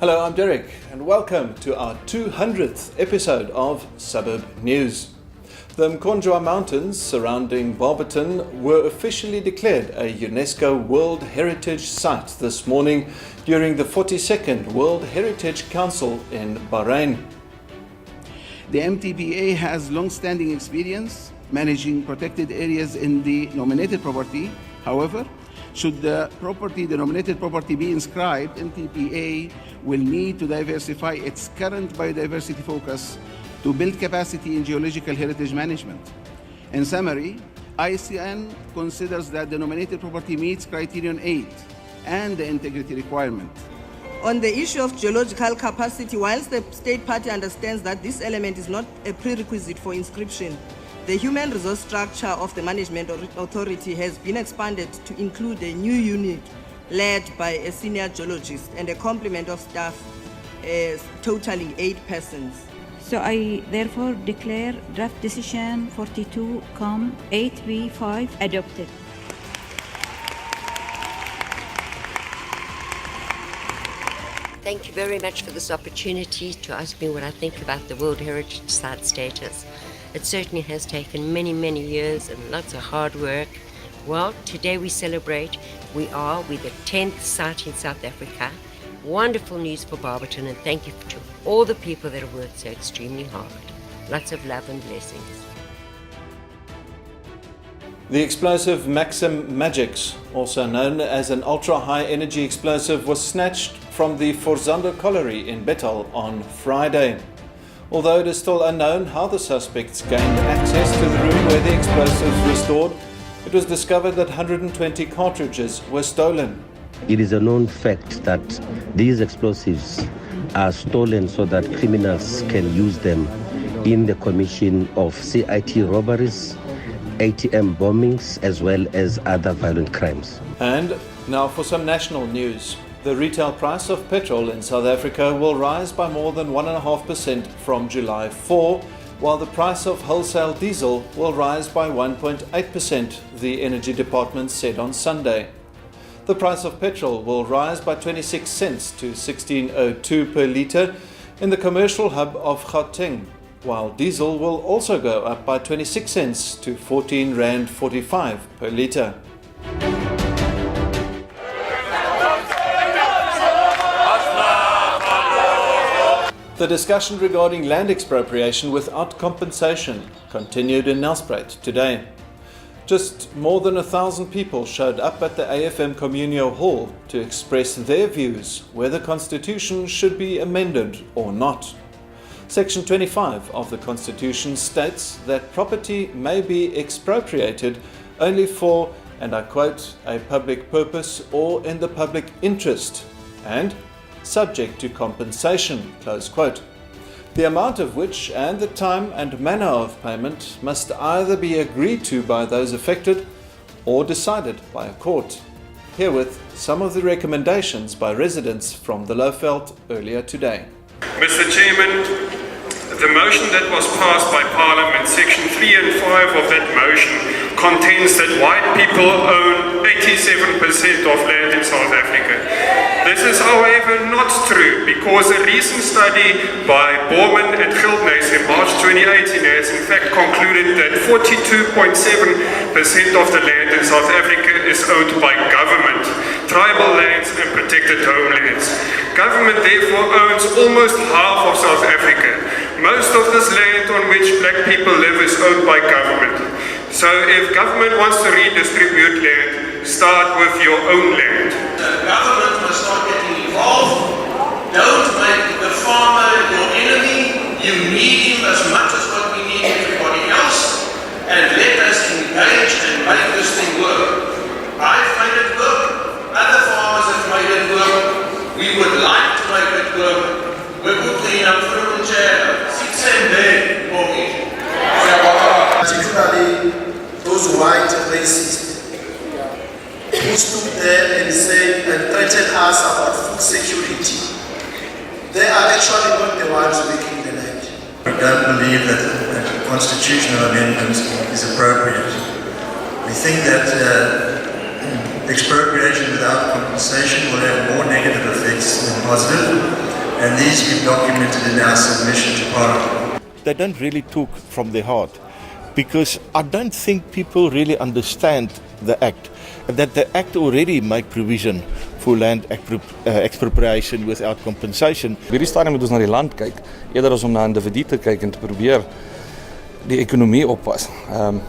Hello, I'm Derek, and welcome to our 200th episode of Suburb News. The Mkonjwa Mountains surrounding Barberton were officially declared a UNESCO World Heritage Site this morning during the 42nd World Heritage Council in Bahrain. The MTPA has long-standing experience managing protected areas in the nominated property. However, should the nominated property be inscribed, MTPA will need to diversify its current biodiversity focus to build capacity in geological heritage management. In summary, ICN considers that the nominated property meets criterion 8 and the integrity requirement. On the issue of geological capacity, whilst the state party understands that this element is not a prerequisite for inscription, the human resource structure of the management authority has been expanded to include a new unit led by a senior geologist and a complement of staff totaling 8 persons. So I therefore declare draft decision 42-8B5 adopted. Thank you very much for this opportunity to ask me what I think about the World Heritage Site status. It certainly has taken many, many years and lots of hard work. Well, today we celebrate. We're the 10th site in South Africa. Wonderful news for Barberton, and thank you to all the people that have worked so extremely hard. Lots of love and blessings. The explosive Maxim Magix, also known as an ultra-high energy explosive, was snatched from the Forzando colliery in Bethel on Friday. Although it is still unknown how the suspects gained access to the room where the explosives were stored, it was discovered that 120 cartridges were stolen. It is a known fact that these explosives are stolen so that criminals can use them in the commission of CIT robberies, ATM bombings, as well as other violent crimes. And now for some national news. The retail price of petrol in South Africa will rise by more than 1.5% from July 4, while the price of wholesale diesel will rise by 1.8%, the Energy Department said on Sunday. The price of petrol will rise by 26 cents to 16.02 per litre in the commercial hub of Gauteng, while diesel will also go up by 26 cents to 14.45 Rand per litre. The discussion regarding land expropriation without compensation continued in Nelspruit today. Just more than 1,000 people showed up at the AFM Communio Hall to express their views whether the Constitution should be amended or not. Section 25 of the Constitution states that property may be expropriated only for, and I quote, a public purpose or in the public interest, and subject to compensation, close quote. The amount of which and the time and manner of payment must either be agreed to by those affected or decided by a court. Herewith, some of the recommendations by residents from the Lowveld earlier today. Mr. Chairman, the motion that was passed by Parliament, Section 3 and 5 of that motion, contains that white people own 87% of land in South Africa. This is, however, not true, because a recent study by Borman and Gildnys in March 2018 has in fact concluded that 42.7% of the land in South Africa is owned by government, tribal lands and protected homelands. Government therefore owns almost half of South Africa. Most of this land on which black people live is owned by government. So if government wants to redistribute land, start with your own land. The government must not get involved. Don't make the farmer your enemy. You need him as much as what we need everybody else. And let us engage and make this thing work. I've made it work. Other farmers have made it work. We would like to make it work. We would clean up fruit and chair. 6 and day, mortgage. Particularly those white racists who stood there and said and threatened us about food security. They are actually not the ones making the land. We don't believe that a constitutional amendment is appropriate. We think that expropriation without compensation will have more negative effects than positive. and these we've documented in our submission to Parliament. They don't really talk from their heart, because I don't think people really understand the Act, and that the Act already make provision for land expropriation without compensation. Op hierdie stadium moet ons na die land kyk, eerder as om na individue te kyk en te probeer die ekonomie oppas.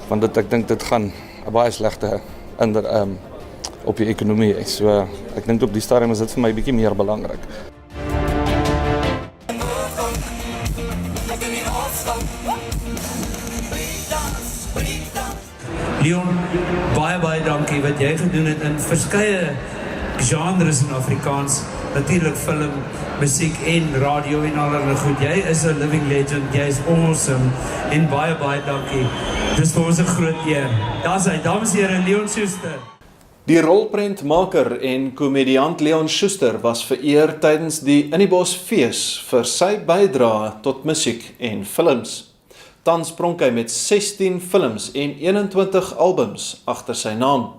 Want ek dink dit gaan 'n baie slegte op die ekonomie. So ek dink op die stadium is dit vir my bietjie meer belangrik. Leon, baie dankie wat jy gedoen het in verskeie genres in Afrikaans, natuurlik film, musiek en radio en allerlei goed. Jy is 'n living legend, jy is awesome en baie dankie. Dis vir ons 'n groot eer. Daar's hy, dames en here, Leon Schuster. Die rolprentmaker en komediant Leon Schuster was vereer tydens die In die Bos fees vir sy bydrae tot musiek en films. Tans pronk hy met 16 films en 21 albums agter sy naam.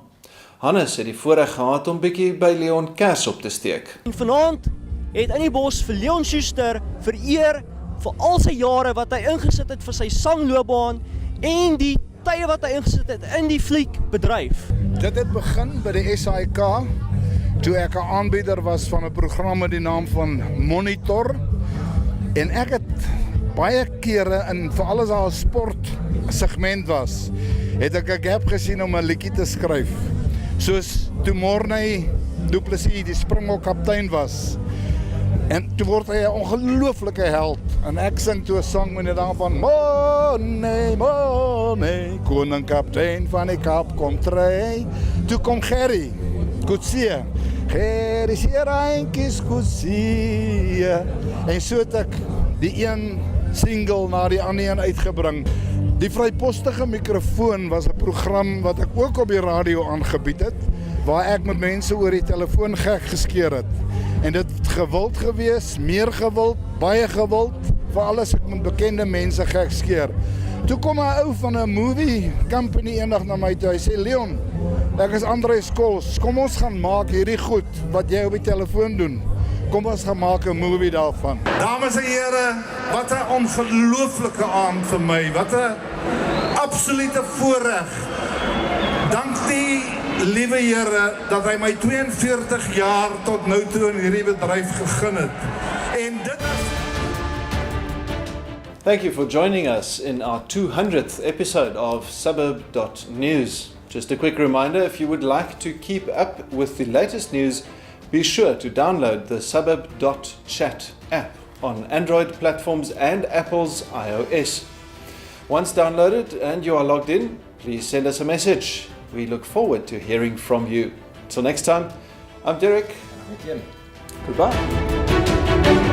Hannes het die voorreg gehad om bietjie by Leon kers op te steek. Vanaand het In die Bos vir Leon Schuster vereer vir al sy jare wat hy ingesit het vir sy sangloopbaan en die tye wat hy ingesit het in die fliekbedryf. Dit het begin by die SAIK, toe ek 'n aanbieder was van 'n program met die naam van Monitor, en ek het baie kere, en veral as daar 'n sport segment was, het ek 'n gap gesien om 'n liedjie te skryf. Soos toe Morney Du Plessis die Springbok kaptein was. En toe word hy 'n ongelooflike held. En ek sing toe 'n sang met die naam van Morney, koning kaptein van die Kaap kom trei. Toe kom Gerry Coetzee. Gerry se reintjies Coetzee. En so het ek die een single na die ander een uitgebring. Die Vrypostige Mikrofoon was 'n program wat ek ook op die radio aangebied het, waar ek met mense oor die telefoon gek geskeer het. En dit het gewild gewees, meer gewild, baie gewild, veral as ek met bekende mense gek skeer. Toe kom 'n ou van 'n movie company eendag na my toe, hy sê, Leon, ek is André Skols, kom ons gaan maak hierdie goed wat jy op die telefoon doen. Kom ons gaan maak 'n movie daarvan. Dames en here, wat 'n ongelooflike aand vir my. Wat 'n absolute voorreg. Dank die liewe Here dat hy my 42 jaar tot nou toe in hierdie bedryf gegun het. En dit is... Thank you for joining us in our 200th episode of Suburb.News. Just a quick reminder, if you would like to keep up with the latest news, be sure to download the Suburb.Chat app on Android platforms and Apple's iOS. Once downloaded and you are logged in, please send us a message. We look forward to hearing from you. Until next time, I'm Derek. I'm Etienne. Goodbye.